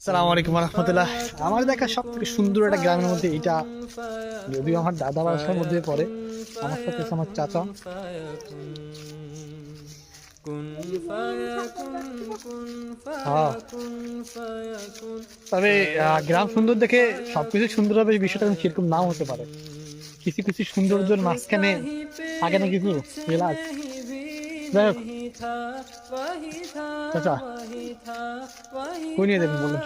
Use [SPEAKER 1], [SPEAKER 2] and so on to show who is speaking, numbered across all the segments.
[SPEAKER 1] আসসালামু আলাইকুম রহমতুল্লাহ। আমার দেখা সব থেকে সুন্দর একটা গ্রামের মধ্যে এটা, যদিও আমার দাদা বাসার মধ্যে পড়ে, আমার সাথে আছে আমার চাচা। হ্যাঁ, তবে গ্রাম সুন্দর দেখে সবকিছু সুন্দর হবে এই বিষয়টা কিন্তু সেরকম নাও হতে পারে। কিছু কিছু সৌন্দর্যের মাঝখানে থাকে না কিছু রিলাক্স। যাই হোক চাচা, কই নিয়ে যাবেন বলুন?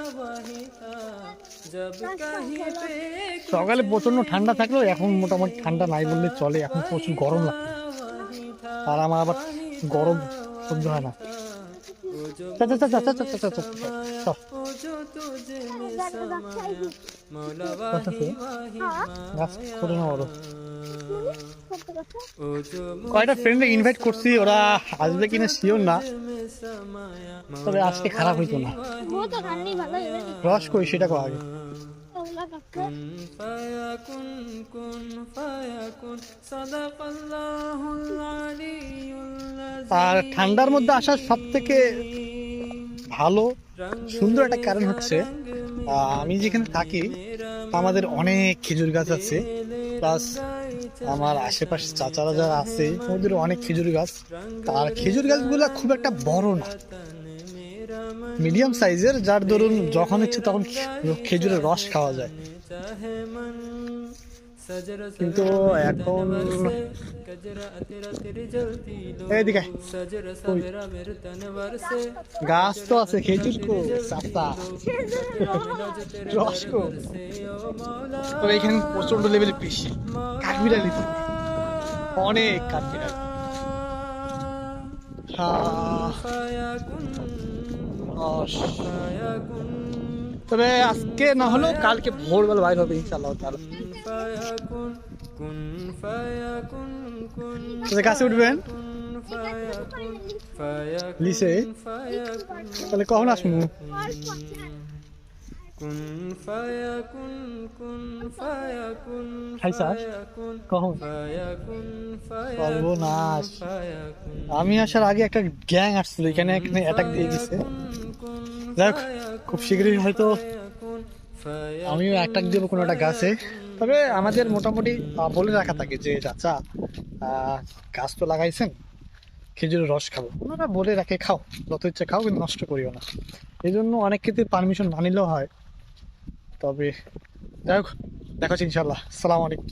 [SPEAKER 1] সকালে প্রচন্ড ঠান্ডা থাকলেও এখন মোটামুটি ঠান্ডা নাই বললে চলে, এখন প্রচুর গরম লাগে। আর আমার আবার গরম সহ্য হয় না। চাচা চাচা চাচা চাচা চাচা চল। গাছ ছোট না বড়? কয়টা ফ্রেন্ড ইনভাইট করছি, ওরা আসবে কিনা শিওর না, তবে আজকে খারাপ হইতো না। রস কই সেটা কো আগে। আর ঠান্ডার মধ্যে আসার সব থেকে ভালো সুন্দর একটা কারণ হচ্ছে, আমি যেখানে থাকি আমাদের অনেক খেজুর গাছ আছে, প্লাস আমার আশেপাশে চাচারা যারা আছে ওদের অনেক খেজুর গাছ। আর খেজুর গাছগুলো খুব একটা বড় না, মিডিয়াম সাইজের, যার দরুন যখন ইচ্ছে তখন খেজুরের রস খাওয়া যায়। কিন্তু এখন এদিকে গাছ তো আছে, খেজুর কো চাচা, রস কো? তবে এখানে প্রচন্ড লেভেলের বেশি কাঠবিড়ালি, অনেক কাঠবিড়ালি। তবে আজকে না হলেও কালকে ভোরবেলা বাইর হবে ইনশাআল্লাহ তাআলা। গাছে উঠবেন লিসে, তাহলে কখন আসবো? সর্বনাশ, আমি আসার আগে একটা গ্যাং আসছিল এখানে, এখানে অ্যাটাক দিয়ে দিছে। যাই হোক, খুব শীঘ্রই হয়তো আমিও অ্যাটাক দেবো কোনো একটা গাছে। তবে আমাদের মোটামুটি বলে রাখা থাকে যে চাচা গাছ তো লাগাইছেন, খেজুরের রস খাবো, ওনারা বলে রাখে খাও, যত ইচ্ছা খাও, কিন্তু নষ্ট করিও না। এই জন্য অনেক ক্ষেত্রে পারমিশন না নিলেও হয়। তবে যাই হোক, দেখা হচ্ছে ইনশাল্লাহ। আসসালামু আলাইকুম।